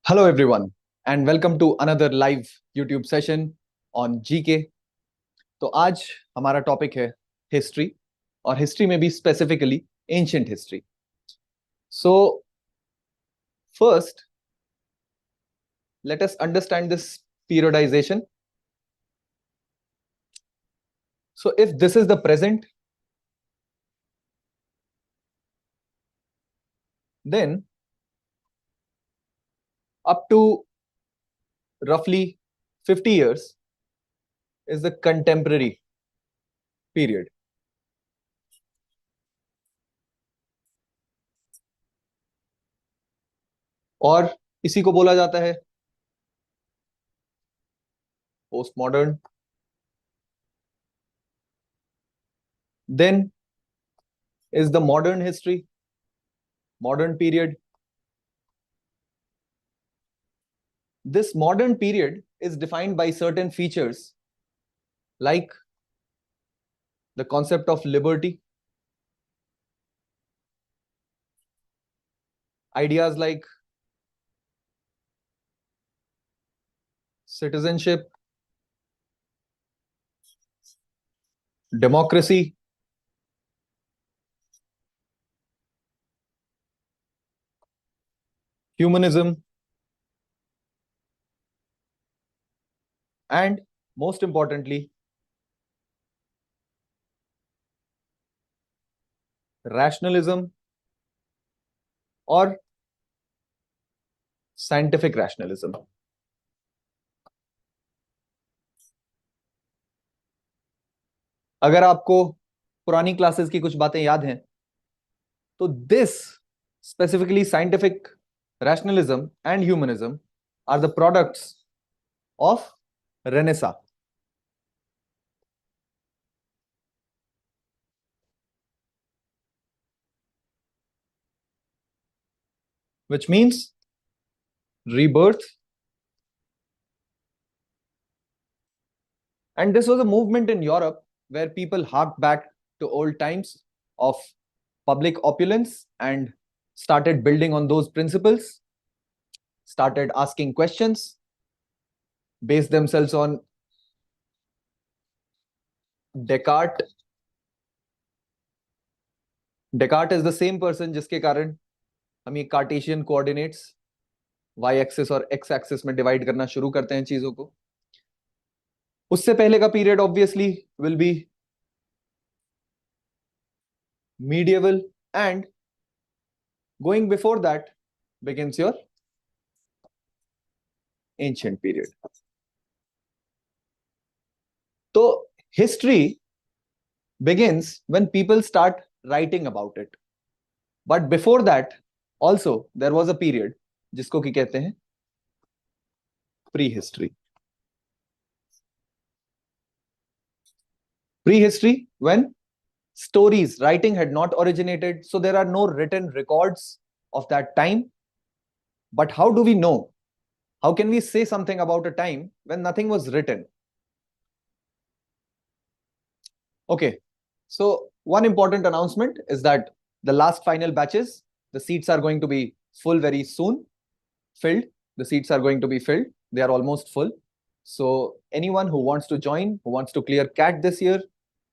Hello everyone and welcome to another live YouTube session on GK। तो आज हमारा topic है हिस्ट्री और हिस्ट्री में भी specifically ancient history. So first let us understand this periodization. So if this is the present, then up to roughly 50 years is the contemporary period. और इसी को बोला जाता है post modern. Then is the modern history, modern period. This modern period is defined by certain features like the concept of liberty, ideas like citizenship, democracy, humanism, and most importantly, rationalism or scientific rationalism. अगर आपको पुरानी classes की कुछ बातें याद हैं तो this specifically scientific rationalism and humanism are the products of Renaissance, which means rebirth. And this was a movement in Europe where people harked back to old times of public opulence and started building on those principles, started asking questions, based themselves on Descartes. Descartes is the same person जिसके कारण हम ये Cartesian coordinates Y axis और x axis में divide करना शुरू करते हैं चीजों को। उससे पहले का period obviously will be medieval, and going before that begins your ancient period. So history begins when people start writing about it, but before that also there was a period जिसको की कहते हैं prehistory. Prehistory when stories, writing had not originated, so there are no written records of that time. But how do we know? How can we say something about a time when nothing was written? Okay, so one important announcement is that the last final batches, the seats are going to be full very soon, filled. The seats are going to be filled. They are almost full. So anyone who wants to join, who wants to clear CAT this year,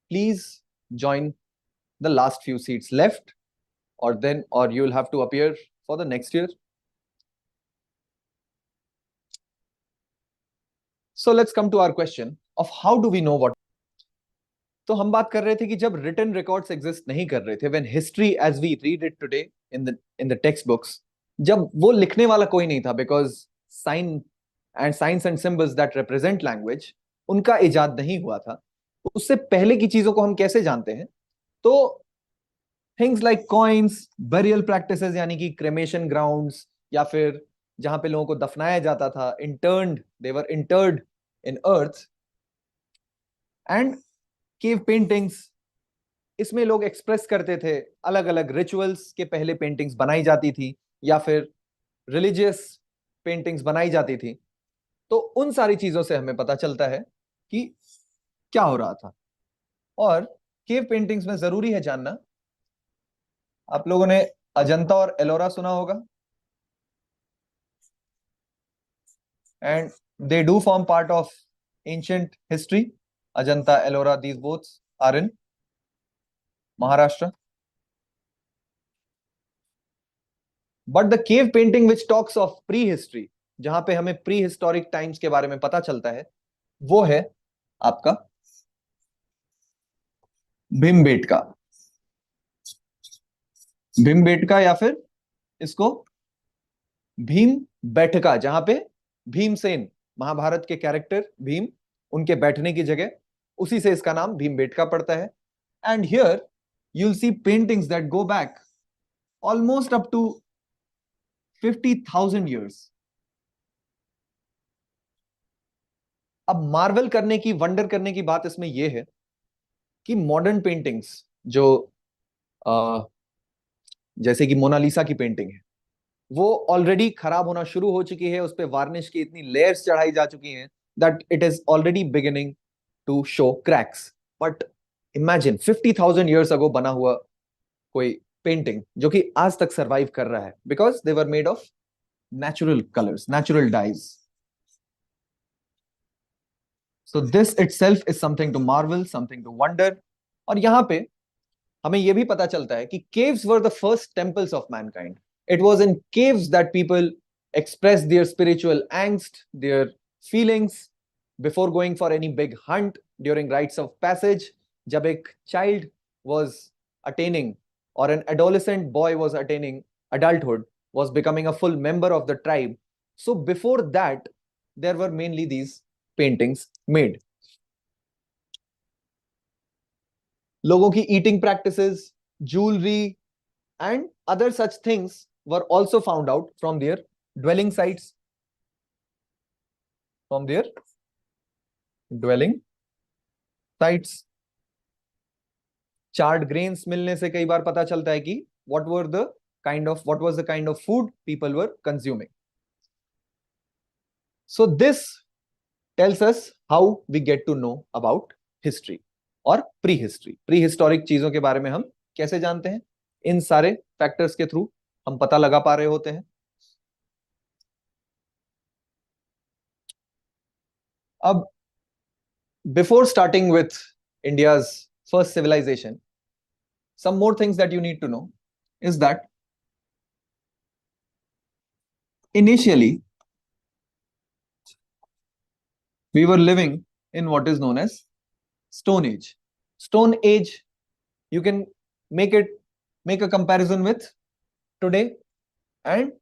please join the last few seats left, or you'll have to appear for the next year. So let's come to our question of how do we know what. तो हम बात कर रहे थे कि जब written records exist नहीं कर रहे थे, when history as we read it today in the textbooks, जब वो लिखने वाला कोई नहीं था, because signs and symbols that represent language उनका इजाद नहीं हुआ था, उससे पहले की चीजों को हम कैसे जानते हैं? तो things like coins, burial practices यानी कि cremation grounds, या फिर जहां पे लोगों को दफनाया जाता था, they were interred in earth, and cave paintings, इसमें लोग एक्सप्रेस करते थे अलग अलग रिचुअल्स के पहले पेंटिंग्स बनाई जाती थी या फिर रिलीजियस पेंटिंग्स बनाई जाती थी। तो उन सारी चीजों से हमें पता चलता है कि क्या हो रहा था। और केव पेंटिंग्स में जरूरी है जानना, आप लोगों ने अजंता और एलोरा सुना होगा। and they do form part of ancient history. Ajanta, Ellora, these both are in Maharashtra. But the cave painting which talks of prehistory, जहां पे हमें prehistoric times के बारे में पता चलता है, वो है आपका भीमबेटका। भीमबेटका या फिर इसको भीम बैठका, जहां पे भीमसेन, महाभारत के कैरेक्टर भीम, उनके बैठने की जगह, उसी से इसका नाम भीमबेटका पड़ता है। And here you'll see paintings that go back almost up to 50,000 years. अब मार्वल करने की, वंडर करने की बात इसमें यह है कि मॉडर्न पेंटिंग्स जो जैसे कि मोनालिसा की पेंटिंग है, वो ऑलरेडी खराब होना शुरू हो चुकी है, उस पे वार्निश की इतनी लेयर्स चढ़ाई जा चुकी हैं that it is already beginning to show cracks. But imagine 50,000 years ago बना हुआ कोई पेंटिंग जो कि आज तक सरवाइव कर रहा है, because they were made of natural colours, natural dyes. So this itself is something to marvel, something to wonder. और यहां पे हमें यह भी पता चलता है कि caves were the first temples of mankind. It was in caves that people expressed their spiritual angst, their feelings before going for any big hunt, during rites of passage. जब एक child was attaining, or an adolescent boy was attaining adulthood, was becoming a full member of the tribe. So before that, there were mainly these paintings made. लोगों की eating practices, jewelry, and other such things were also found out from their dwelling sites. From their dwelling sites. Charred grains मिलने से कई बार पता चलता है कि what was the kind of food people were consuming. So this tells us how we get to know about history और prehistory. Prehistoric चीजों के बारे में हम कैसे जानते हैं? इन सारे फैक्टर्स के थ्रू हम पता लगा पा रहे होते हैं। अब before starting with India's first civilisation, some more things that you need to know is that initially we were living in what is known as Stone Age. Stone Age, you can make a comparison with today, and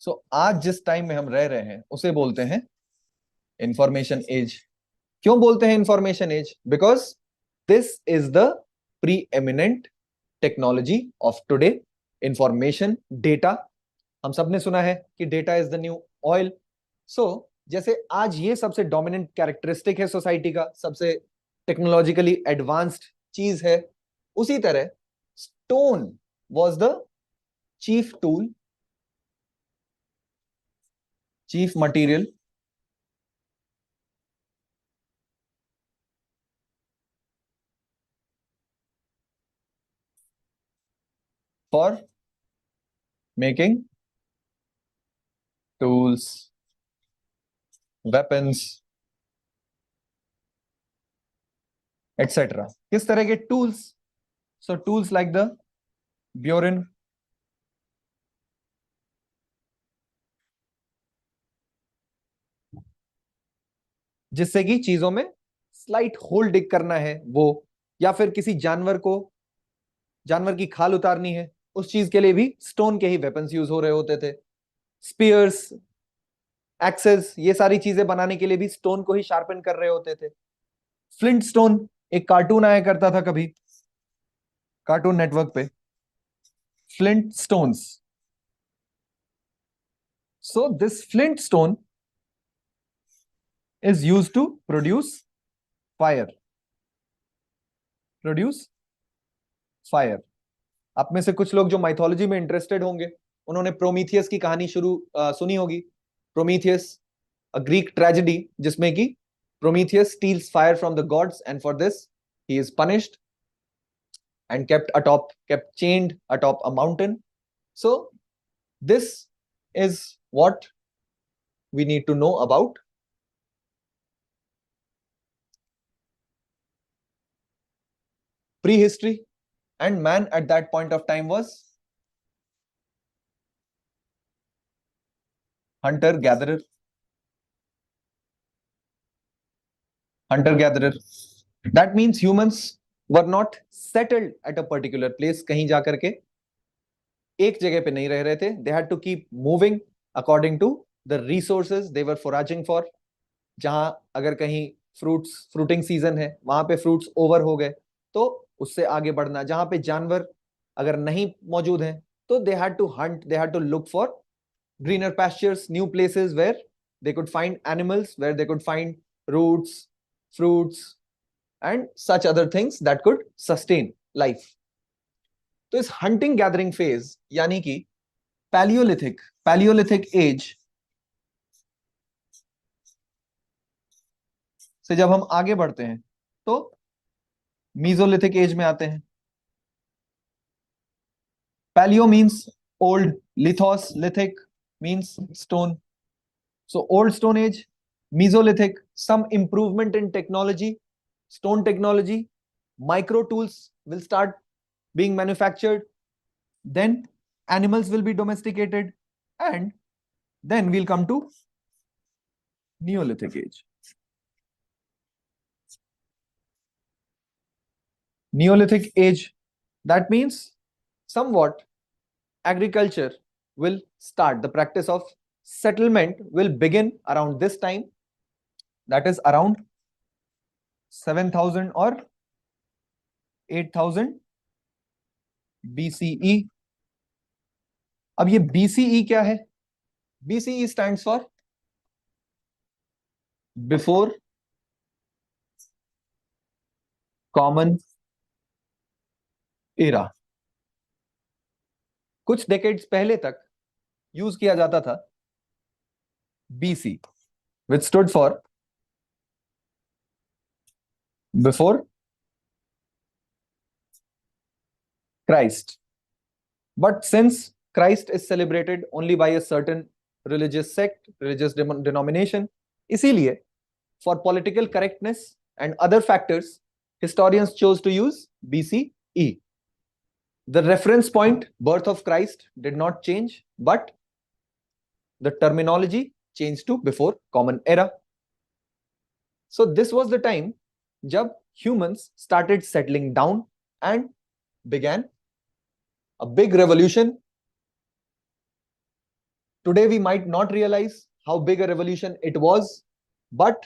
so आज जिस time में हम रह रहे हैं उसे बोलते हैं इंफॉर्मेशन एज। क्यों बोलते हैं information age? Because this is the preeminent technology of today. Information, data, हम सबने सुना है कि data is the new oil. So जैसे आज ये सबसे डोमिनेंट कैरेक्टरिस्टिक है सोसाइटी का, सबसे टेक्नोलॉजिकली एडवांस्ड चीज है, उसी तरह stone was the chief tool, chief material for making tools, weapons, etc. किस तरह के tools? So tools like the burin, जिससे कि चीजों में स्लाइट होल डिग करना है वो, या फिर किसी जानवर की खाल उतारनी है, उस चीज के लिए भी स्टोन के ही वेपन्स यूज हो रहे होते थे। स्पीयर्स, एक्सेस, ये सारी चीजें बनाने के लिए भी स्टोन को ही शार्पन कर रहे होते थे। फ्लिंट स्टोन, एक कार्टून आया करता था कभी कार्टून नेटवर्क पे, Flintstones. So this flint stone is used to produce fire. आप में से कुछ लोग जो माइथोलॉजी में इंटरेस्टेड होंगे, उन्होंने प्रोमीथियस की कहानी सुनी होगी। प्रोमीथियस, अ ग्रीक ट्रेजेडी, जिसमें कि Prometheus steals fire from the gods, and for this he is punished and kept chained atop a mountain. So This is what we need to know about prehistory, and man at that point of time was hunter gatherer. That means humans were not settled at a particular place. कहीं जाकर के एक जगह पे नहीं रह रहे थे. They had to keep moving according to the resources they were foraging for. जहां अगर कहीं फ्रूटिंग सीजन है, वहां पे फ्रूट्स ओवर हो गए तो उससे आगे बढ़ना. जहां पे जानवर अगर नहीं मौजूद हैं तो they had to hunt, they had to look for greener pastures, new places where they could find animals, where they could find roots, fruits and such other things that could sustain life. तो इस hunting gathering phase यानी कि Palaeolithic as से जब हम आगे बढ़ते हैं तो मीजोलिथिक एज में आते हैं. Paleo means old, lithos lithic means stone. So old stone age, mesolithic, some improvement in technology, stone technology, micro tools will start being manufactured, then animals will be domesticated, and then we'll come to Neolithic age. Neolithic age, that means somewhat agriculture will start. The practice of settlement will begin around this time, that is around 7000 or 8000 BCE. अब ये BCE क्या है? BCE stands for Before Common Era. कुछ decades पहले तक use किया जाता था BC, which stood for Before Christ. But since Christ is celebrated only by a certain religious sect, religious denomination, इसीलिए for political correctness and other factors, historians chose to use BCE. The reference point, birth of Christ, did not change, but the terminology changed to Before Common Era. So this was the time जब humans started settling down and began a big revolution. Today we might not realize how big a revolution it was, but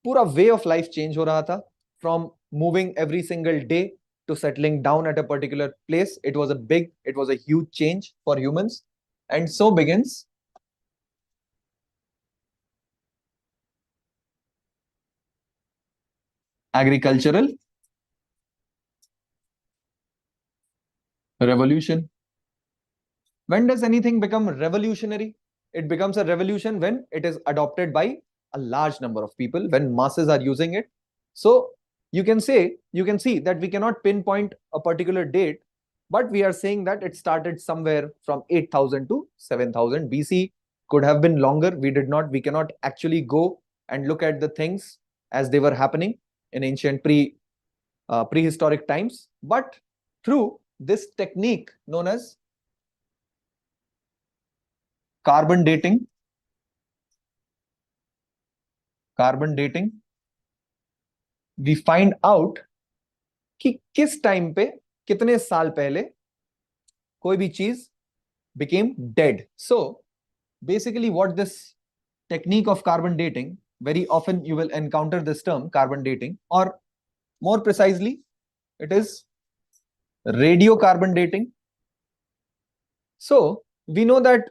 पूरा way of life change हो रहा था. From moving every single day to settling down at a particular place, it was a huge change for humans, and so begins agricultural revolution. When does anything become revolutionary? It becomes a revolution when it is adopted by a large number of people, when masses are using it. So you can see that we cannot pinpoint a particular date, but we are saying that it started somewhere from 8000 to 7000 BC. Could have been longer. We cannot actually go and look at the things as they were happening in ancient prehistoric times. But through this technique known as carbon dating, we find out कि किस time पे, कितने साल पहले कोई भी चीज became dead. So basically what this technique of carbon dating, very often you will encounter this term carbon dating, or more precisely it is radiocarbon dating. So we know that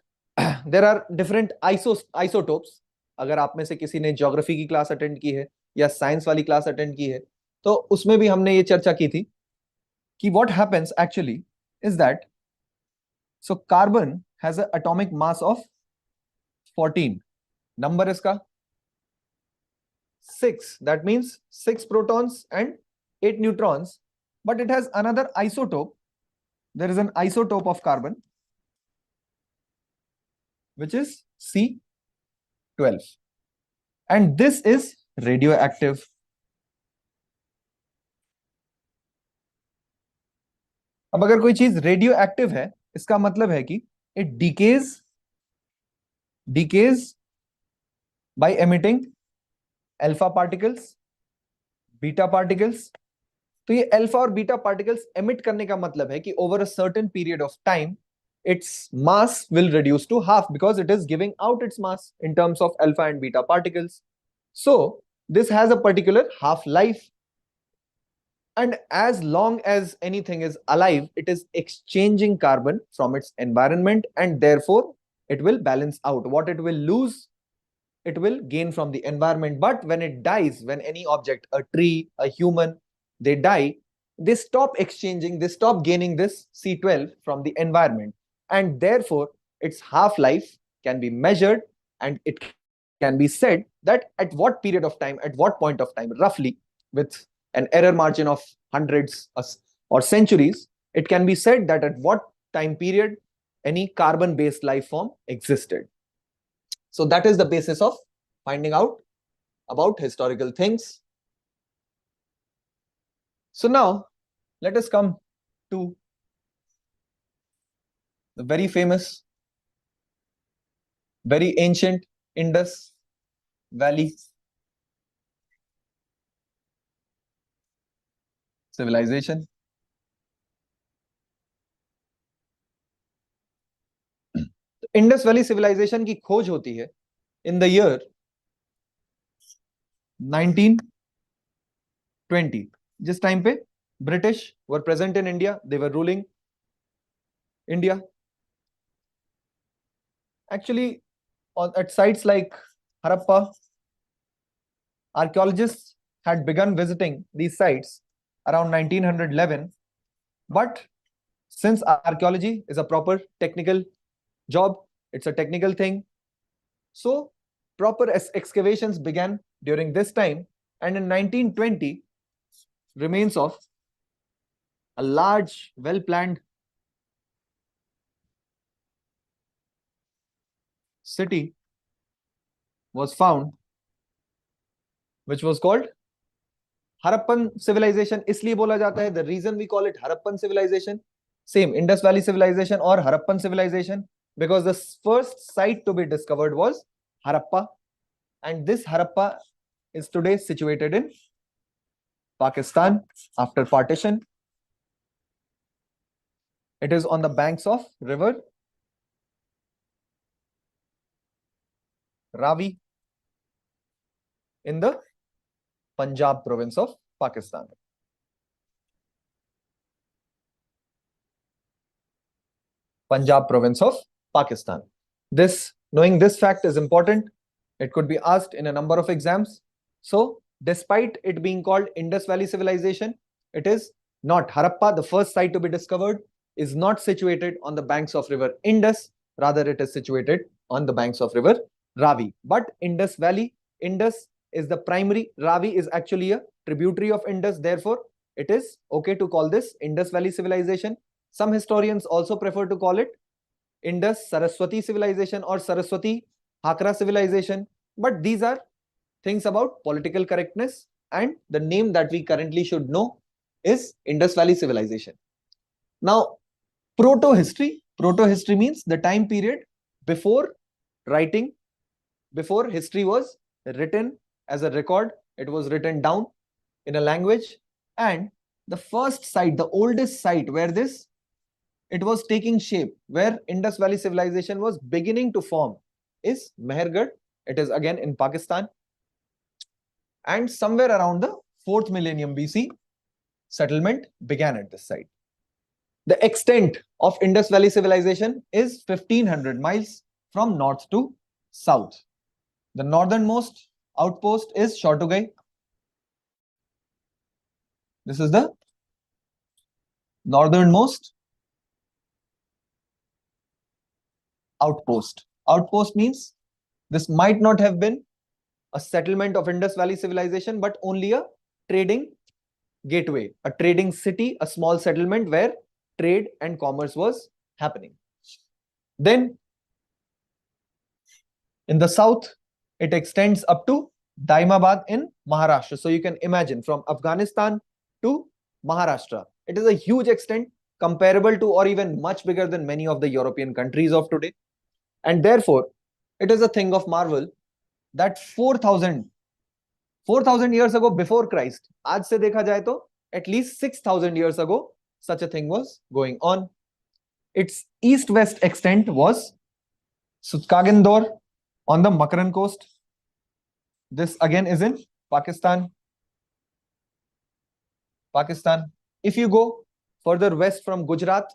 there are different isotopes. अगर आप में से किसी ने geography की class attend की है या साइंस वाली क्लास अटेंड की है तो उसमें भी हमने ये चर्चा की थी कि what happens actually is that so carbon has an atomic mass of 14. Number इसका 6, that means 6 protons and 8 neutrons, but it has another isotope. There is an isotope of carbon which is C12. And this is radioactive. अब अगर कोई चीज radio active है, इसका मतलब है कि it decays by emitting alpha particles, beta particles. तो ये अल्फा और बीटा पार्टिकल्स एमिट करने का मतलब है कि over a certain period of time its mass will reduce to half because it is giving out its mass in terms of alpha and beta particles. So this has a particular half life, and as long as anything is alive, it is exchanging carbon from its environment, and therefore it will balance out. What it will lose, it will gain from the environment. But when it dies, when any object, a tree, a human, they die, they stop exchanging, they stop gaining this C12 from the environment, and therefore its half-life can be measured, and it can be said that at what period of time, at what point of time, roughly, with an error margin of hundreds or centuries, it can be said that at what time period any carbon-based life form existed. So that is the basis of finding out about historical things. So now let us come to the very famous, very ancient Indus Valley civilization. Indus Valley civilization की खोज होती है in the year 1920, जिस time पे British were present in India, they were ruling India. Actually at sites like Harappa, archaeologists had begun visiting these sites around 1911, but since archaeology is a proper technical job, it's a technical thing, so proper excavations began during this time, and in 1920 remains of a large, well-planned city was found, which was called Harappan civilization. इसलिए बोला जाता है, the reason we call it Harappan civilization, same Indus Valley civilization or Harappan civilization, because the first site to be discovered was Harappa, and this Harappa is today situated in Pakistan after partition. It is on the banks of river Ravi in the Punjab province of Pakistan. Punjab province of Pakistan. Knowing this fact is important. It could be asked in a number of exams. So, despite it being called Indus Valley civilization, it is not. Harappa, the first site to be discovered, is not situated on the banks of river Indus. Rather, it is situated on the banks of river Ravi. But Indus Valley, Indus is the primary. Ravi is actually a tributary of Indus. Therefore, it is okay to call this Indus Valley civilization. Some historians also prefer to call it Indus Saraswati civilization or Saraswati Hakra civilization. But these are things about political correctness, and the name that we currently should know is Indus Valley civilization. Now, proto-history. Proto-history means the time period before writing, before history was written as a record. It was written down in a language, and the first site, the oldest site where it was taking shape, where Indus Valley civilization was beginning to form, is Mehergarh. It is again in Pakistan, and somewhere around the 4th millennium BC, settlement began at this site. The extent of Indus Valley civilization is 1500 miles from north to south. The northernmost outpost is Shortugai. This is the northernmost outpost. Outpost means this might not have been a settlement of Indus Valley civilization, but only a trading gateway, a trading city, a small settlement where trade and commerce was happening. Then In the south, it extends up to Daimabad in Maharashtra. So you can imagine from Afghanistan to Maharashtra. It is a huge extent, comparable to or even much bigger than many of the European countries of today. And therefore, it is a thing of marvel that 4,000 years ago before Christ, आज से देखा जाए तो at least 6,000 years ago, such a thing was going on. Its east-west extent was Sutkagandor on the Makaran coast. This again is in Pakistan. If you go further west from Gujarat,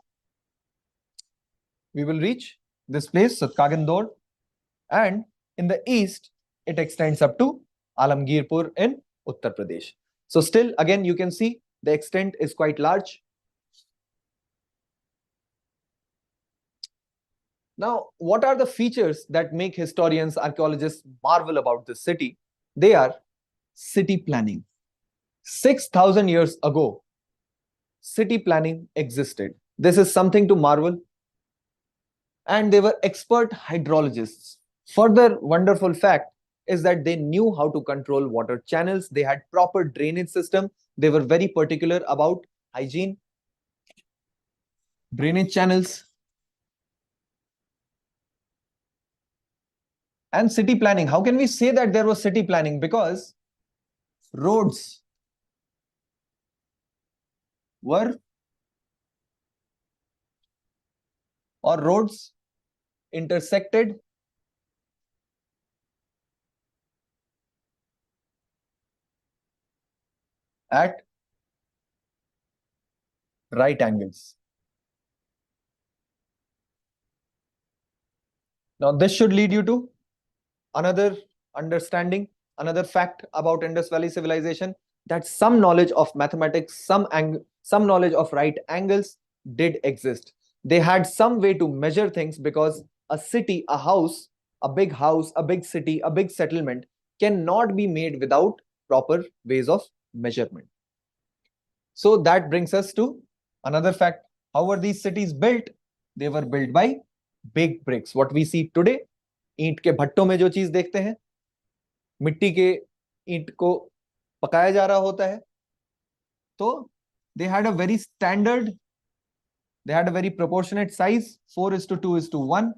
we will reach this place, Sutkagandor. And in the east, it extends up to Alamgirpur in Uttar Pradesh. So still, again, you can see the extent is quite large. Now, what are the features that make historians, archaeologists marvel about this city? They are city planning. 6,000 years ago, city planning existed. This is something to marvel. And they were expert hydrologists. Further wonderful fact is that they knew how to control water channels. They had proper drainage system. They were very particular about hygiene, drainage channels, and city planning. How can we say that there was city planning? Because roads intersected at right angles. Now, this should lead you to another understanding, another fact about Indus Valley civilization, that some knowledge of mathematics, some knowledge of right angles did exist. They had some way to measure things, because a city, a house, a big city, a big settlement cannot be made without proper ways of measurement. So that brings us to another fact. How were these cities built? They were built by big bricks. What we see today, ईंट के भट्टों में जो चीज देखते हैं, मिट्टी के ईंट को पकाया जा रहा होता है, तो they had a very standard, they had a very proportionate size, 4:2:1.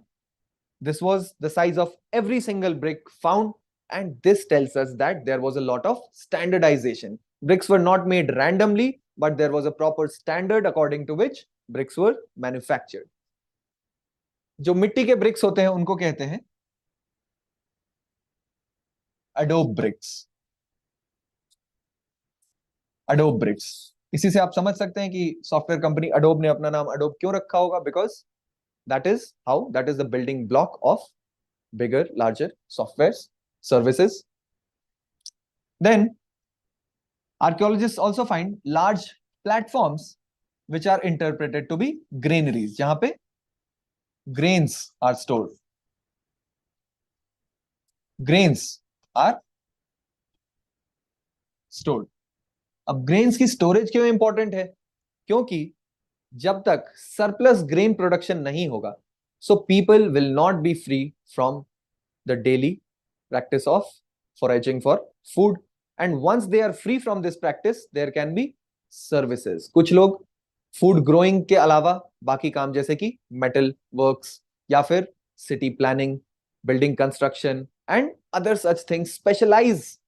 This was the size of every single brick found, and this tells us that there was a lot of standardization. Bricks were not made randomly, but there was a proper standard according to which bricks were manufactured. जो मिट्टी के BRICS होते हैं उनको कहते हैं Adobe BRICS. इसी से आप समझ सकते हैं कि सॉफ्टवेयर कंपनी अडोब ने अपना नाम अडोब क्यों रखा होगा, because that is the building block of bigger, larger softwares, services. Then archaeologists also find large platforms which are interpreted to be granaries, जहां पे grains are stored. अब ग्रेन्स की स्टोरेज क्यों इंपॉर्टेंट है? क्योंकि जब तक सरप्लस ग्रेन प्रोडक्शन नहीं होगा, so people will not be free from the daily practice of foraging for food, and once they are free from this practice, there can be services. कुछ लोग food growing के अलावा बाकी काम जैसे कि मेटल वर्क्स या फिर city planning, building construction and other such things specialize.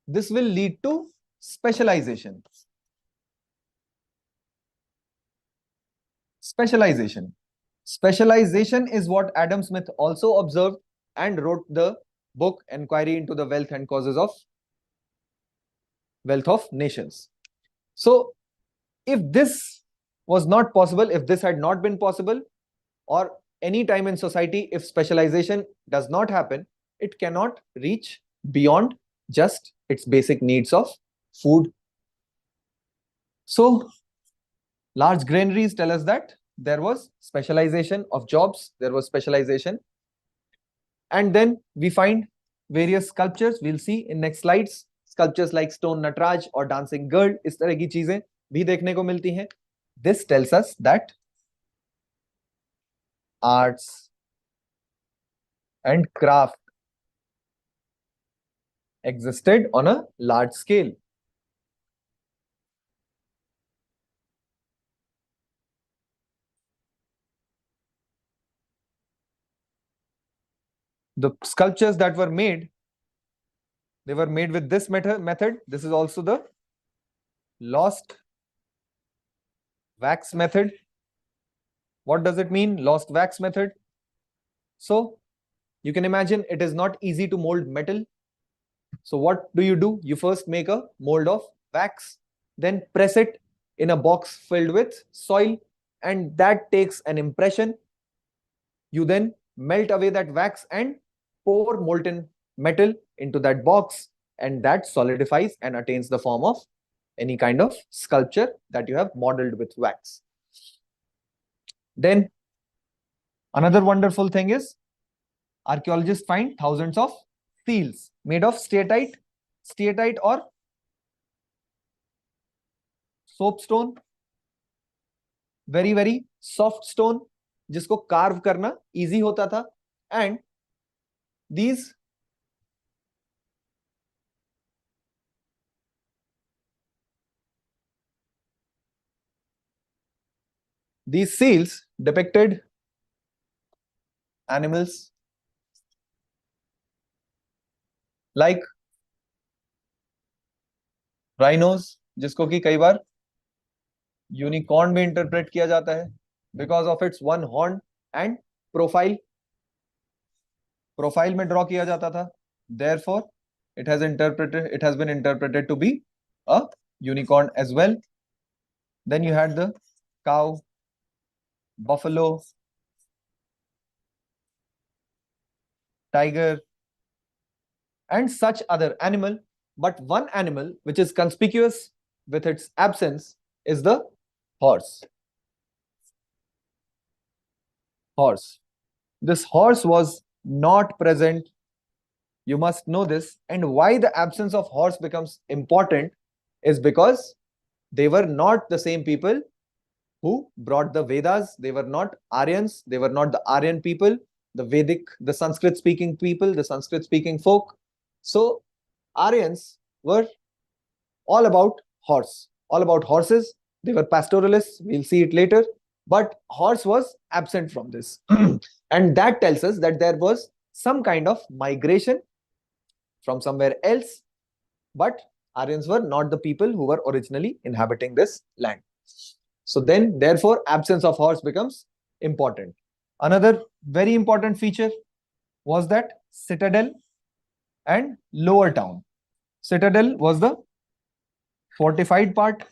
This will lead to specialization. Specialization is what Adam Smith also observed and wrote the book Enquiry into the Wealth and Causes of Wealth of Nations. So if this was not possible, if this had not been possible, or any time in society, if specialization does not happen, it cannot reach beyond just its basic needs of food. So large granaries tell us that there was specialization of jobs, there was specialization. And then we find various sculptures. We'll see in next slides. Sculptures like stone Nataraj or dancing girl, इस तरह की चीजें भी देखने को मिलती हैं. This tells us that arts and craft existed on a large scale. The sculptures that were made, they were made with this method. This is also the lost wax method. What does it mean, lost wax method? So you can imagine it is not easy to mold metal. So what do? You first make a mold of wax, then press it in a box filled with soil, and that takes an impression. You then melt away that wax and pour molten metal into that box, and that solidifies and attains the form of any kind of sculpture that you have modeled with wax. Then another wonderful thing is archaeologists find thousands of seals made of steatite or soapstone, very soft stone, जिसको curve करना easy होता था. And these seals depicted animals like rhinos, जिसको कि कई बार unicorn में interpret किया जाता है because of its one horn and profile में ड्रॉ किया जाता था. Therefore, it has been interpreted to be a unicorn as well. Then you had the cow, buffalo, tiger, and such other animal. But one animal which is conspicuous with its absence is the horse. This horse was not present. You must know this. And why the absence of horse becomes important is because they were not the same people who brought the Vedas. They were not Aryans. They were not the Aryan people, the Vedic, the Sanskrit speaking people, the Sanskrit speaking folk. So Aryans were all about horses. They were pastoralists. We'll see it later. But horse was absent from this. And that tells us that there was some kind of migration from somewhere else. But Aryans were not the people who were originally inhabiting this land. So then, therefore, absence of horse becomes important. Another very important feature was that citadel and lower town. Citadel was the fortified part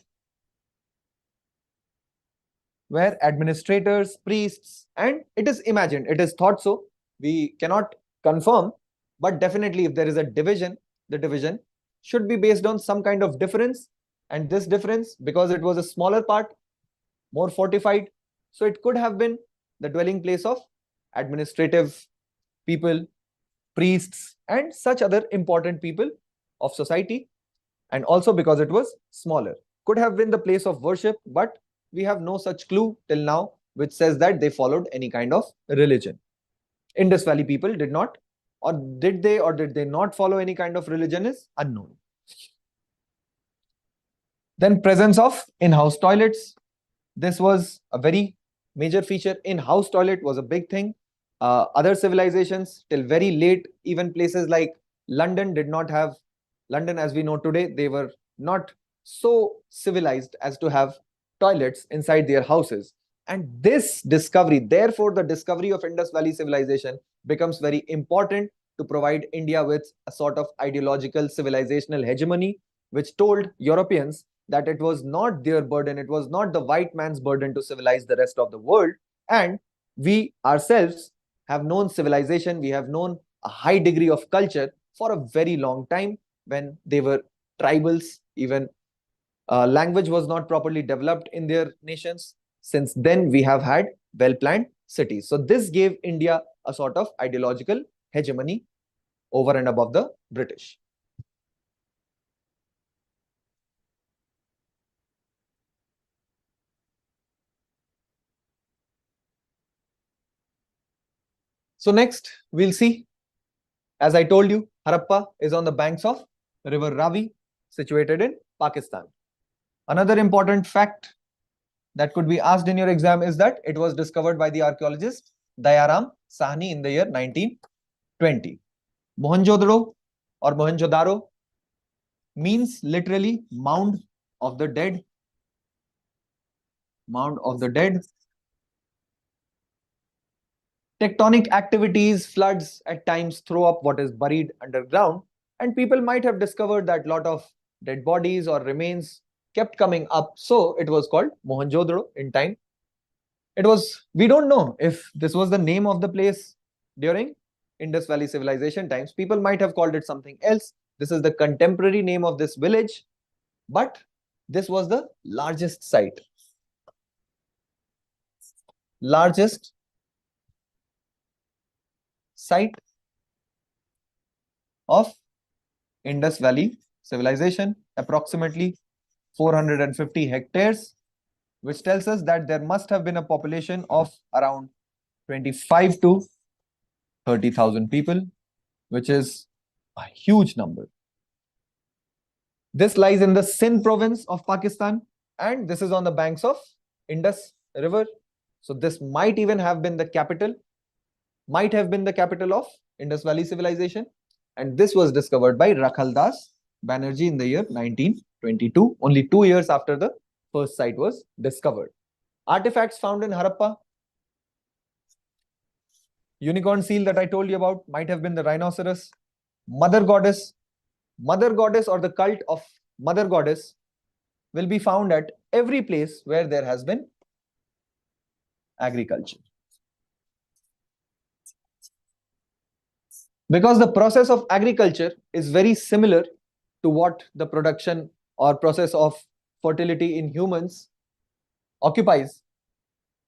where administrators, priests, and it is imagined, it is thought so. We cannot confirm, but definitely if there is a division, the division should be based on some kind of difference. And this difference, because it was a smaller part, more fortified, so it could have been the dwelling place of administrative people, priests, and such other important people of society. And also because it was smaller, could have been the place of worship, but we have no such clue till now which says that they followed any kind of religion. Indus Valley people did not, or did they not follow any kind of religion is unknown. Then presence of in-house toilets. This was a very major feature. In-house toilet was a big thing. Other civilizations till very late, even places like London did not have, London as we know today, they were not so civilized as to have toilets inside their houses. And this discovery, therefore the discovery of Indus Valley civilization becomes very important to provide India with a sort of ideological civilizational hegemony, which told Europeans that it was not their burden, it was not the white man's burden to civilize the rest of the world. And we ourselves have known civilization, we have known a high degree of culture for a very long time when they were tribals, even language was not properly developed in their nations. Since then, we have had well-planned cities. So this gave India a sort of ideological hegemony over and above the British. So next, we'll see, as I told you, Harappa is on the banks of river Ravi, situated in Pakistan. Another important fact that could be asked in your exam is that it was discovered by the archaeologist Dayaram Sahni in the year 1920. Mohenjo-daro or Mohenjo-daro means literally mound of the dead. Mound of the dead. Tectonic activities, floods at times throw up what is buried underground, and people might have discovered that lot of dead bodies or remains kept coming up. So it was called Mohenjo-daro in time. We don't know if this was the name of the place during Indus Valley civilization times. People might have called it something else. This is the contemporary name of this village, but this was the largest site. Largest site of Indus Valley civilization, approximately 450 hectares, which tells us that there must have been a population of around 25 to 30,000 people, which is a huge number. This lies in the Sindh province of Pakistan, and this is on the banks of Indus River. So this might even have been the capital, of Indus Valley civilization. And this was discovered by Rakhaldas Banerjee in the year 1922, only 2 years after the first site was discovered. Artifacts found in Harappa. Unicorn seal that I told you about might have been the rhinoceros. Mother goddess or the cult of mother goddess will be found at every place where there has been agriculture. Because the process of agriculture is very similar to what the production or process of fertility in humans occupies.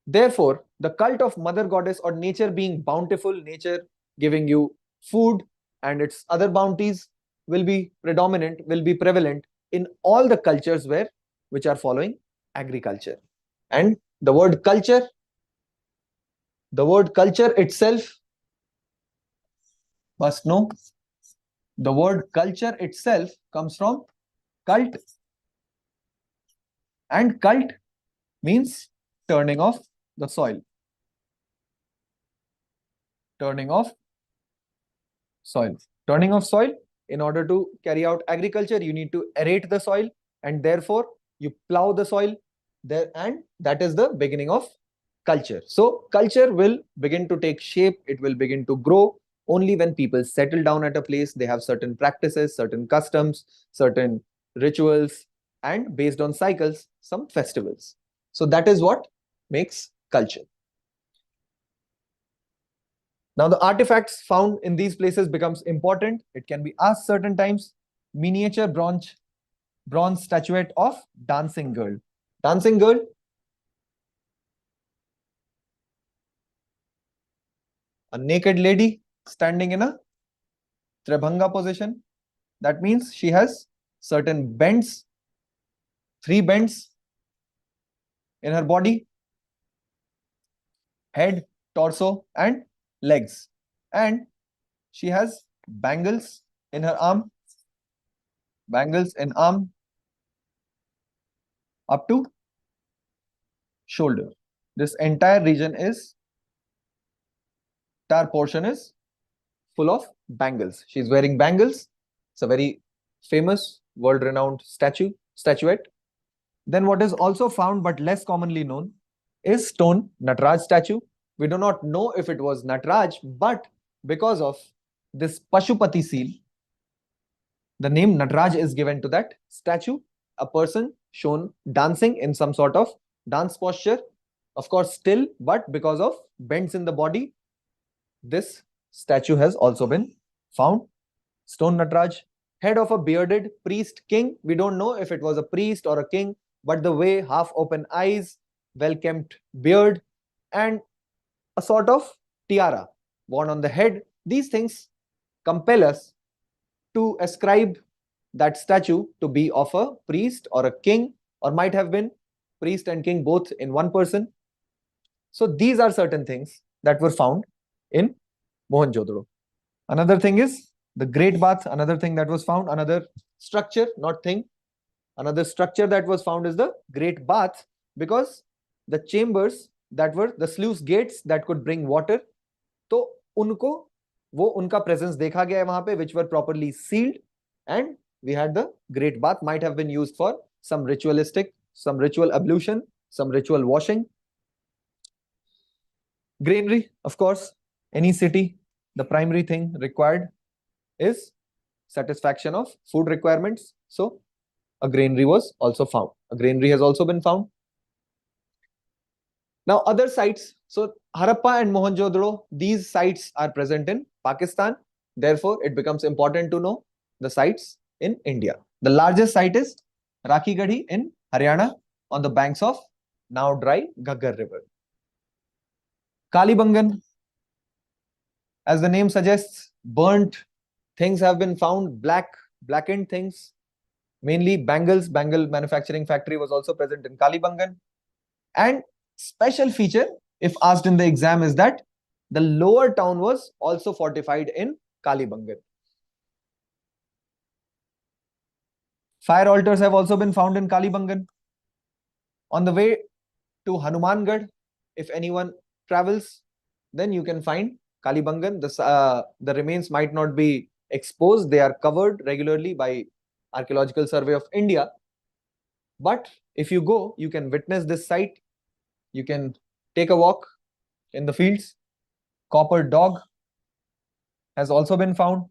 Therefore, the cult of mother goddess or nature being bountiful, nature giving you food and its other bounties will be prevalent in all the cultures which are following agriculture. And the word culture itself, must know, the word culture itself comes from cult, and cult means turning off the soil. Turning off soil. In order to carry out agriculture, you need to aerate the soil, and therefore you plow the soil there, and that is the beginning of culture. So culture will begin to take shape, it will begin to grow only when people settle down at a place. They have certain practices, certain customs, certain rituals, and based on cycles, some festivals. So that is what makes culture. Now the artifacts found in these places becomes important. It can be asked certain times. Miniature bronze statuette of dancing girl. Dancing girl, a naked lady standing in a Trebhanga position. That means she has certain bends, 3 bends in her body: head, torso, and legs. And she has bangles in her arm, up to shoulder. This entire portion is full of bangles. She's wearing bangles. It's a very famous, world-renowned statuette. Then what is also found but less commonly known is stone Nataraj statue. We do not know if it was Nataraj, but because of this Pashupati seal, the name Nataraj is given to that statue. A person shown dancing in some sort of dance posture, of course still, but because of bends in the body, this statue has also been found. Stone Nataraj. Head of a bearded priest king. We don't know if it was a priest or a king, but the way, half open eyes, well-kempt beard, and a sort of tiara worn on the head. These things compel us to ascribe that statue to be of a priest or a king, or might have been priest and king both in one person. So these are certain things that were found in Mohenjo-daro. Another thing is The Great Bath, another thing that was found, another structure, not thing, another structure that was found is the Great Bath, because the chambers that were the sluice gates that could bring water, तो उनको वो उनका presence देखा गया है वहां पे, which were properly sealed, and we had the Great Bath, might have been used for some ritualistic, some ritual ablution, some ritual washing. Granary, of course, any city, the primary thing required is satisfaction of food requirements. So a granary was also found. A granary has also been found. Now other sites. So Harappa and Mohenjo-daro, these sites are present in Pakistan. Therefore, it becomes important to know the sites in India. The largest site is Rakhi Gadhi in Haryana on the banks of now dry Ghaggar River. Kalibangan, as the name suggests, burnt things have been found, blackened things, mainly bangles. Bangle manufacturing factory was also present in Kalibangan. And special feature, if asked in the exam, is that the lower town was also fortified in Kalibangan. Fire altars have also been found in Kalibangan. On the way to Hanumangarh, if anyone travels, then you can find Kalibangan. The remains might not be exposed. They are covered regularly by Archaeological Survey of India. But if you go, you can witness this site. You can take a walk in the fields. Copper dog has also been found.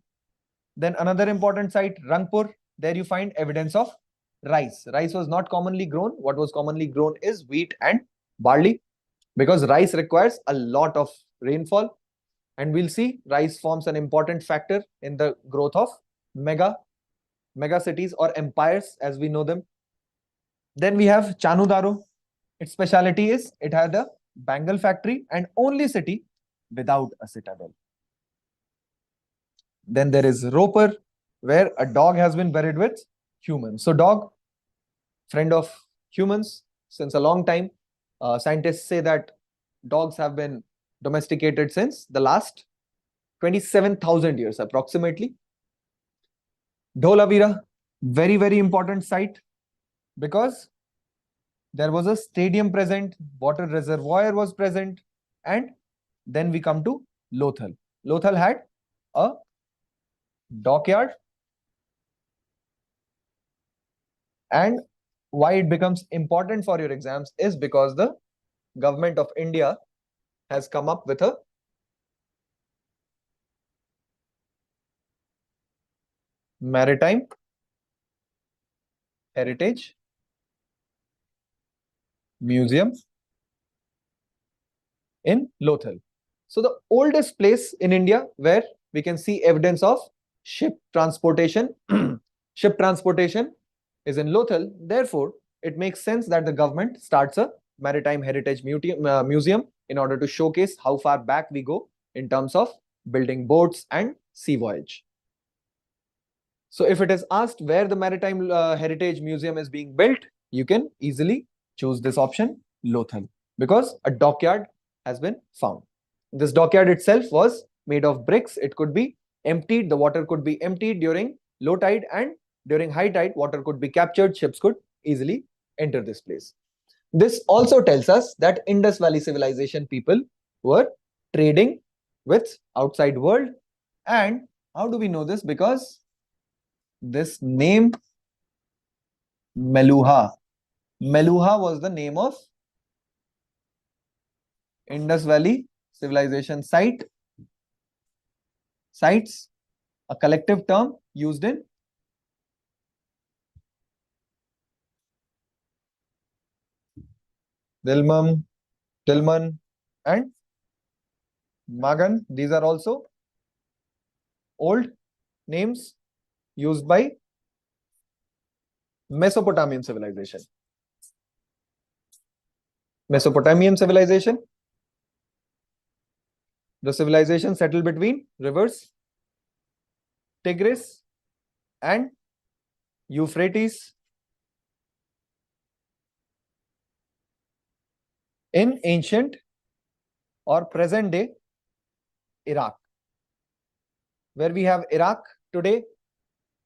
Then another important site, Rangpur. There you find evidence of rice. Rice was not commonly grown. What was commonly grown is wheat and barley, because rice requires a lot of rainfall. And we'll see rice forms an important factor in the growth of mega cities or empires as we know them. Then we have Chanudaro. Its speciality is it had a bangle factory and only city without a citadel. Then there is Roper, where a dog has been buried with humans. So dog, friend of humans since a long time. Scientists say that dogs have been domesticated since the last 27,000 years approximately. Dholavira, very, very important site, because there was a stadium present, water reservoir was present, and then we come to Lothal. Lothal had a dockyard, and why it becomes important for your exams is because the government of India has come up with a maritime heritage museum in Lothal. So the oldest place in India where we can see evidence of ship transportation ship transportation is in Lothal. Therefore, it makes sense that the government starts a maritime heritage museum in order to showcase how far back we go in terms of building boats and sea voyage. So if it is asked where the maritime heritage museum is being built, you can easily choose this option, Lothal, because a dockyard has been found. This dockyard itself was made of bricks. It could be emptied. The water could be emptied during low tide, and during high tide, water could be captured. Ships could easily enter this place. This also tells us that Indus Valley civilization people were trading with outside world. And how do we know this? Because this name Meluha was the name of Indus Valley civilization sites, a collective term used in Tilman, and Magan. These are also old names used by Mesopotamian civilization. Mesopotamian civilization, the civilization settled between rivers Tigris and Euphrates in ancient or present day Iraq, where we have Iraq today.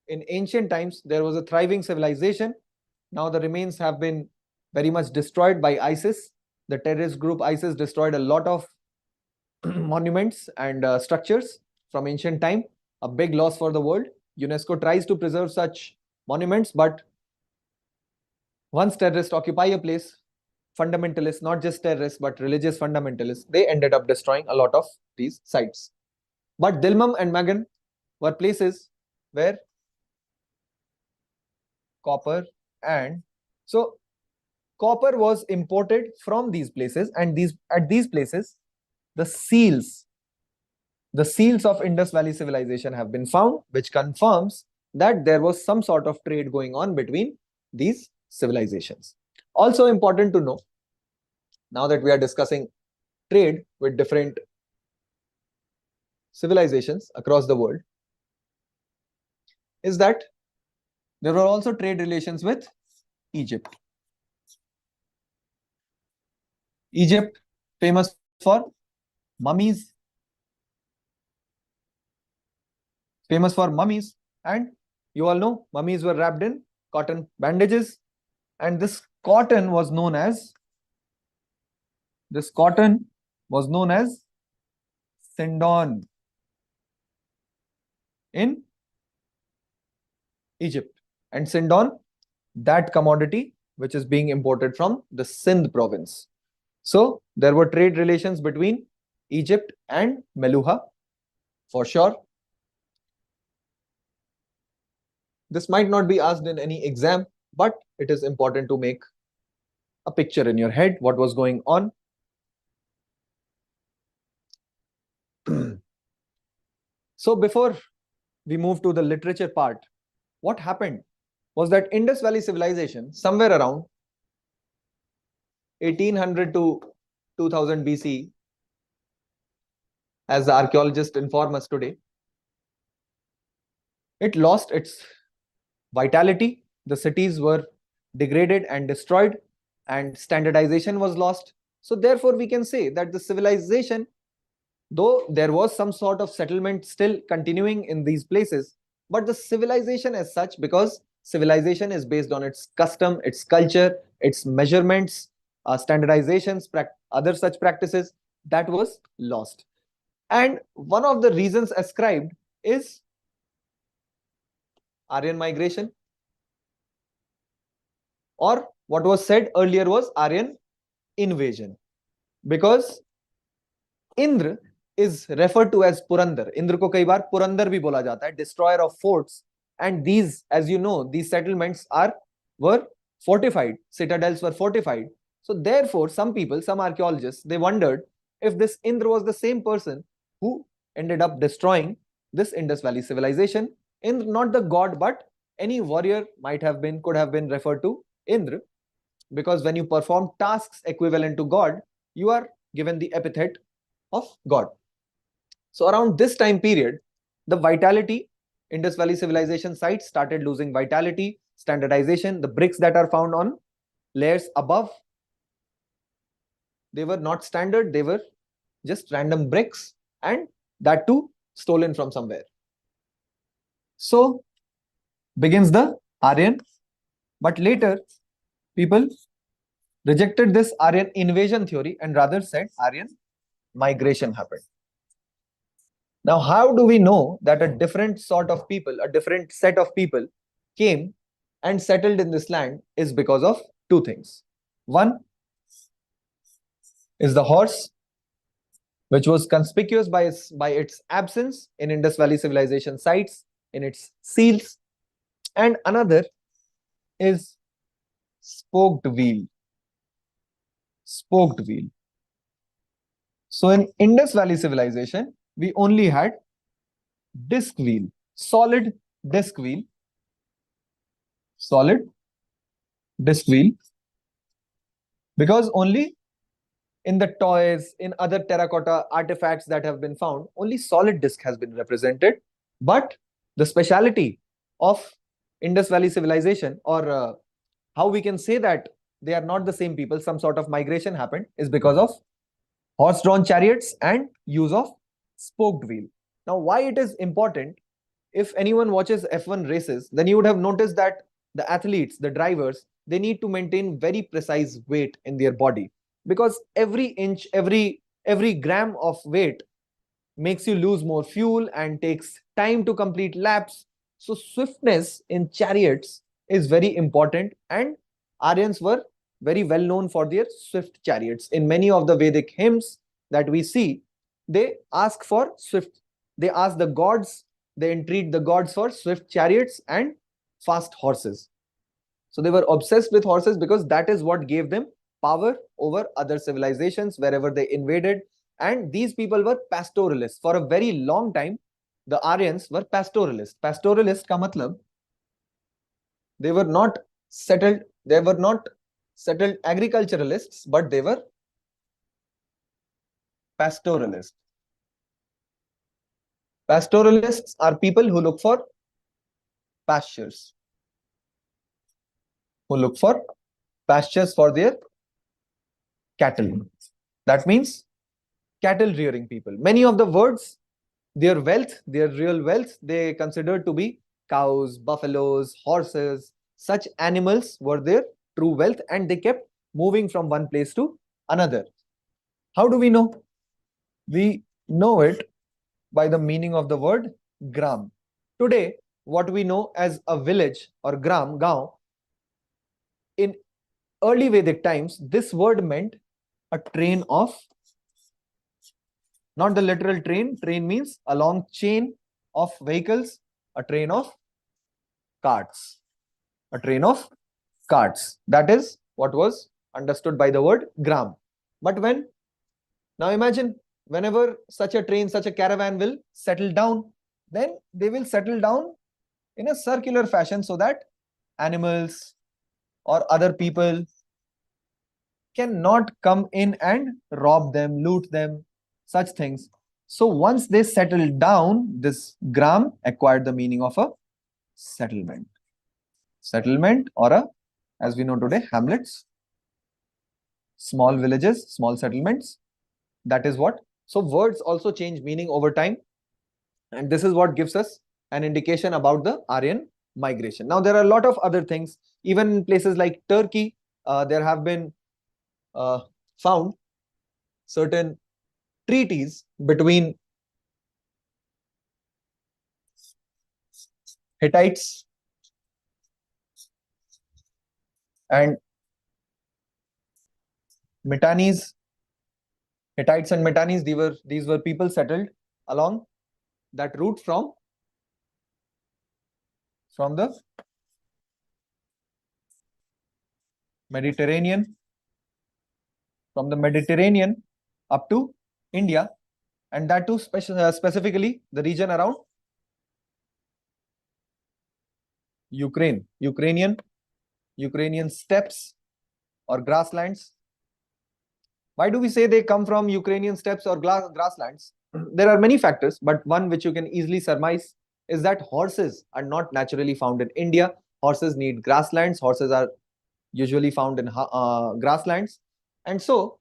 In ancient times, there was a thriving civilization. Now the remains have been very much destroyed by ISIS. The terrorist group ISIS destroyed a lot of monuments and structures from ancient time. A big loss for the world. UNESCO tries to preserve such monuments, but once terrorists occupy a place, fundamentalists, not just terrorists, but religious fundamentalists, they ended up destroying a lot of these sites. But Dilmum and Magan were places where copper and so copper was imported from these places, and at these places the seals of Indus Valley civilization have been found, which confirms that there was some sort of trade going on between these civilizations. Also important to know, now that we are discussing trade with different civilizations across the world, is that there were also trade relations with Egypt. Egypt, famous for mummies, and you all know mummies were wrapped in cotton bandages, and this cotton was known as Sindon in Egypt. And Sindon, that commodity which is being imported from the Sindh province. So there were trade relations between Egypt and Meluha, for sure. This might not be asked in any exam, but it is important to make a picture in your head what was going on. So before we move to the literature part, what happened was that Indus Valley civilization, somewhere around 1800 to 2000 BC, as the archaeologists inform us today, it lost its vitality. The cities were degraded and destroyed, and standardization was lost. So therefore we can say that the civilization, though there was some sort of settlement still continuing in these places, but the civilization as such, because civilization is based on its custom, its culture, its measurements, standardizations, other such practices, that was lost. And one of the reasons ascribed is Aryan migration, or what was said earlier was Aryan invasion, because Indra is referred to as Purandar. Indra ko kai baar Purandar bhi bola jata hai, destroyer of forts. And these, as you know, these settlements were fortified, citadels were fortified. So therefore, some people, some archaeologists, they wondered if this Indra was the same person who ended up destroying this Indus Valley civilization. Indra, not the god, but any warrior could have been referred to Indra, because when you perform tasks equivalent to God, you are given the epithet of God. So around this time period, the vitality, Indus Valley civilization sites started losing vitality, standardization. The bricks that are found on layers above, they were not standard, they were just random bricks, and that too stolen from somewhere. So begins the Aryan, but later people rejected this Aryan invasion theory and rather said Aryan migration happened. Now, how do we know that a different sort of people, a different set of people came and settled in this land is because of two things. One is the horse, which was conspicuous by its absence in Indus Valley civilization sites, in its seals, and another is spoked wheel. Spoked wheel. So in Indus Valley civilization, we only had disc wheel, solid disc wheel, because only in the toys, in other terracotta artifacts that have been found, only solid disc has been represented. But the speciality of Indus Valley civilization, or how we can say that they are not the same people, some sort of migration happened, is because of horse-drawn chariots and use of spoked wheel. Now, why it is important? If anyone watches F1 races, then you would have noticed that the athletes, the drivers, they need to maintain very precise weight in their body, because every inch, every gram of weight makes you lose more fuel and takes time to complete laps. So swiftness in chariots is very important, and Aryans were very well known for their swift chariots. In many of the Vedic hymns that we see, they ask for swift. They ask the gods, they entreat the gods for swift chariots and fast horses. So they were obsessed with horses because that is what gave them power over other civilizations wherever they invaded. And these people were pastoralists. For a very long time, the Aryans were pastoralists. Pastoralist ka matlab, they were not settled agriculturalists, but they were pastoralists. Pastoralists are people who look for pastures, who look for pastures for their cattle. That means cattle rearing people. Many of the words, their wealth, their real wealth, they considered to be cows, buffaloes, horses. Such animals were their true wealth, and they kept moving from one place to another. How do we know? We know it by the meaning of the word gram. Today, what we know as a village or gram, gaon, in early Vedic times, this word meant a train of, not the literal train. Train means a long chain of vehicles, a train of carts. A train of carts. That is what was understood by the word gram. But now imagine, whenever such a train, such a caravan will settle down, then they will settle down in a circular fashion so that animals or other people cannot come in and rob them, loot them, such things. So once they settled down, this gram acquired the meaning of a settlement. Settlement, or a, as we know today, hamlets, small villages, small settlements. That is what. So words also change meaning over time. And this is what gives us an indication about the Aryan migration. Now, there are a lot of other things. Even in places like Turkey, there have been found certain treaties between Hittites and Mitannis. Hittites and Mitannis, these were people settled along that route from the Mediterranean, up to India, and that too specifically the region around Ukrainian steppes or grasslands. Why do we say they come from Ukrainian steppes or grasslands? There are many factors, but one which you can easily surmise is that horses are not naturally found in India. Horses need grasslands. Horses are usually found in grasslands. And so,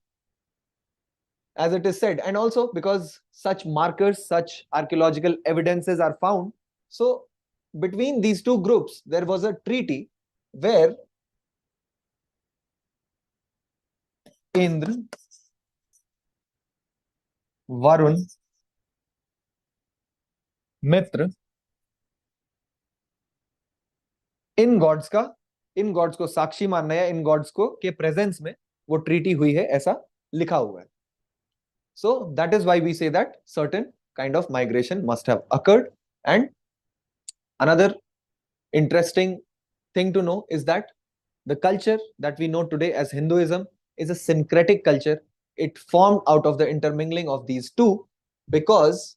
as it is said, and also because such markers, such archaeological evidences are found, so between these two groups, there was a treaty where Indra, Varun, Mitra, इन gods को साक्षी मानना है, इन gods को के presence में वो treaty हुई है, ऐसा लिखा हुआ है. So that is why we say that certain kind of migration must have occurred. And another interesting thing to know is that the culture that we know today as Hinduism is a syncretic culture. It formed out of the intermingling of these two because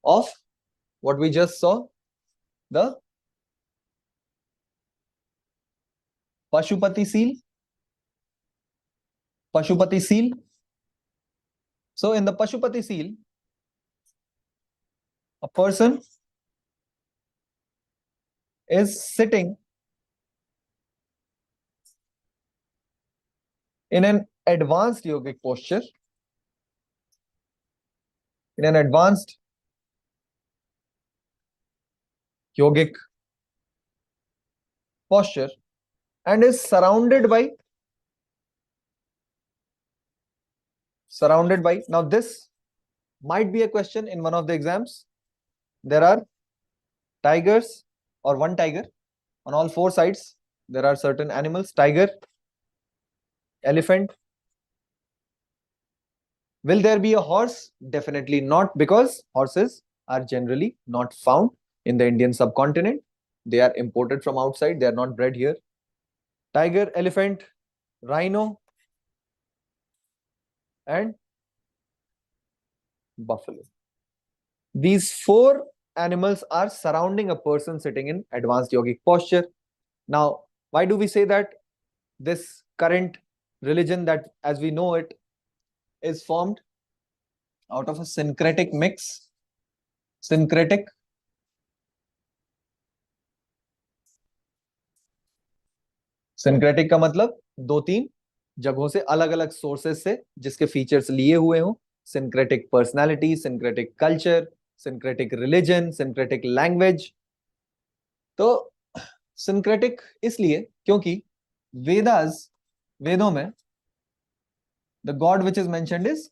of what we just saw, the Pashupati seal. Pashupati seal. So in the Pashupati seal, a person is sitting in an advanced yogic posture, in an advanced yogic posture and is surrounded by. Now this might be a question in one of the exams. There are tigers or one tiger on all four sides. There are certain animals: tiger, elephant. Will there be a horse? Definitely not, because horses are generally not found in the Indian subcontinent. They are imported from outside, they are not bred here. Tiger, elephant, rhino, and buffalo. These four animals are surrounding a person sitting in advanced yogic posture. Now, why do we say that this current religion, that as we know it, is formed out of a syncretic mix? Syncretic का मतलब दो तीन जगहों से, अलग अलग sources से जिसके फीचर्स लिए हुए हों. Syncretic personality, syncretic culture, syncretic religion, syncretic language. तो सिंक्रेटिक इसलिए क्योंकि वेदों में the God which is mentioned is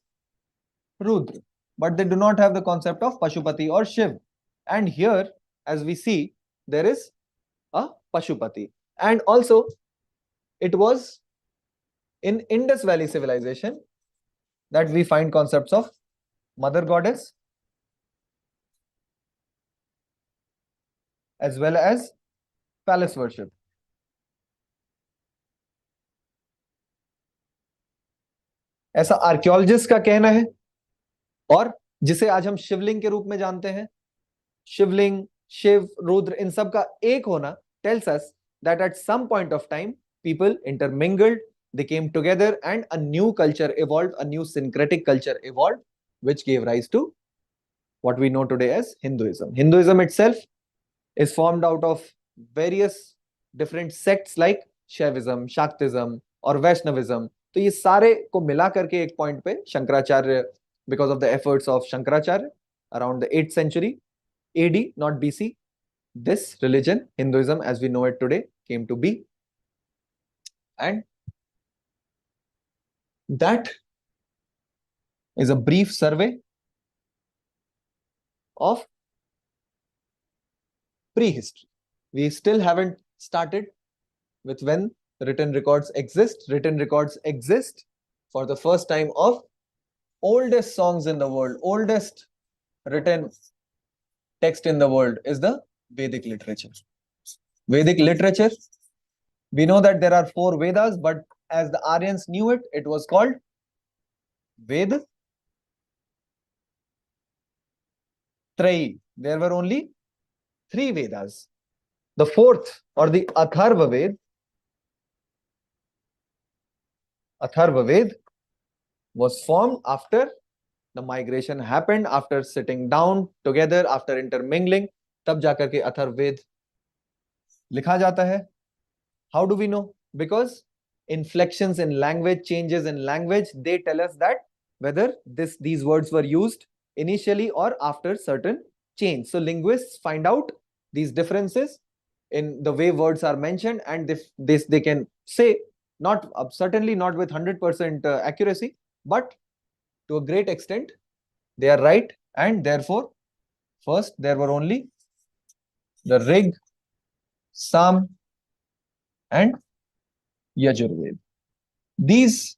Rudra, but they do not have the concept of Pashupati or Shiv. And here, as we see, there is a Pashupati. And also, it was in Indus Valley civilization that we find concepts of mother goddess as well as palace worship. ऐसा archaeologist का कहना है, और जिसे आज हम शिवलिंग के रूप में जानते हैं. शिवलिंग, शिव, रुद्र, इन सब का एक होना tells us that at some point of time people intermingled, they came together, and a new culture evolved, a new syncretic culture evolved, which gave rise to what we know today as Hinduism. Hinduism itself is formed out of various different sects like Shaivism, Shaktism और Vaishnavism. तो ये सारे को मिला करके एक point पे Shankaracharya, because of the efforts of Shankaracharya around the 8th century AD, not BC, this religion, Hinduism as we know it today, came to be. And that is a brief survey of prehistory. We still haven't started with when written records exist. Written records exist for the first time of oldest songs in the world. Oldest written text in the world is the Vedic literature. Vedic literature, we know that there are 4 Vedas, but as the Aryans knew it, it was called Ved Trayi. There were only 3 Vedas. The 4th, or the Atharva Ved, was formed after the migration happened, after sitting down together, after intermingling. तब जाकर के अथर्ववेद लिखा जाता है. How do we know? Because inflections in language, changes in language, they tell us that whether these words were used initially or after certain change. So linguists find out these differences in the way words are mentioned, and they can say, not certainly not with 100% accuracy, but to a great extent they are right. And therefore, first there were only the Rig, Sam, and Yajurved. These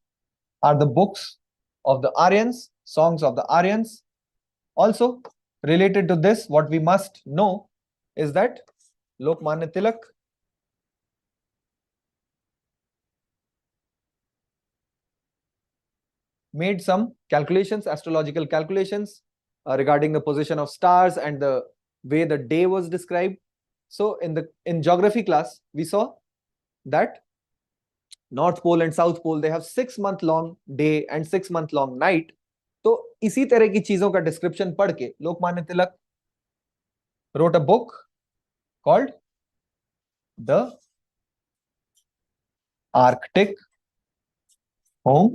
are the books of the Aryans, songs of the Aryans. Also, related to this, what we must know is that Lokmanya Tilak made some calculations, astrological calculations, regarding the position of stars and the way the day was described. So in geography class, we saw that North Pole and South Pole, they have 6-month long day and 6-month long night. तो इसी तरह की चीजों का description पढ़ के Lokmanya Tilak wrote a book called The Arctic Home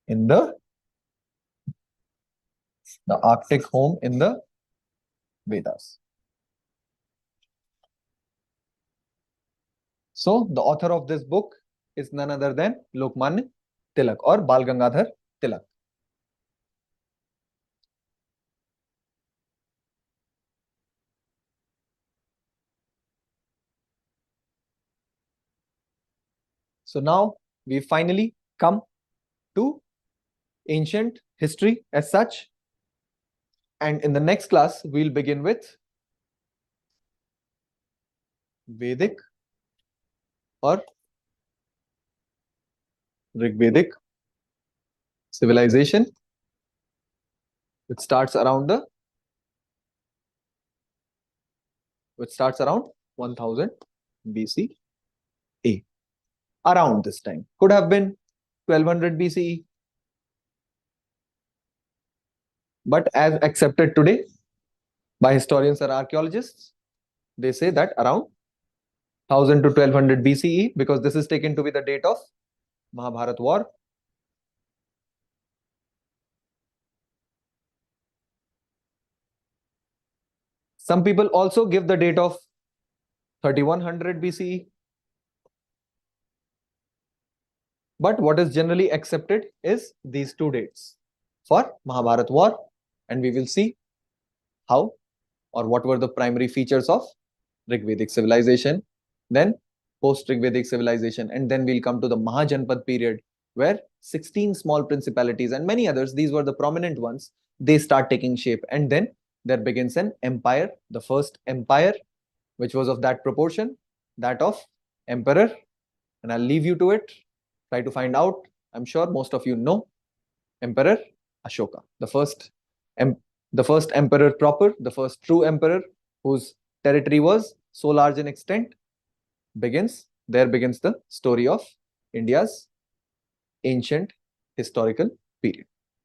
in the The Arctic home in the Vedas. So the author of this book is none other than Lokmanya Tilak or Bal Gangadhar Tilak. So now we finally come to ancient history as such. And in the next class, we'll begin with Vedic or Rigvedic civilization, which starts around 1000 BCE. Around this time. Could have been 1200 BCE. But as accepted today by historians or archaeologists, they say that around 1000 to 1200 BCE, because this is taken to be the date of Mahabharat war. Some people also give the date of 3100 BCE. But what is generally accepted is these two dates for Mahabharat war, and we will see how or what were the primary features of Rigvedic civilization, then post-Rigvedic civilization, and then we'll come to the Mahajanpad period, where 16 small principalities and many others, these were the prominent ones, they start taking shape, and then there begins an empire, the first empire, which was of that proportion, that of emperor, and I'll leave you to it. Try to find out. I'm sure most of you know Emperor Ashoka, the first emperor proper, the first true emperor whose territory was so large in extent. Begins the story of India's ancient historical period.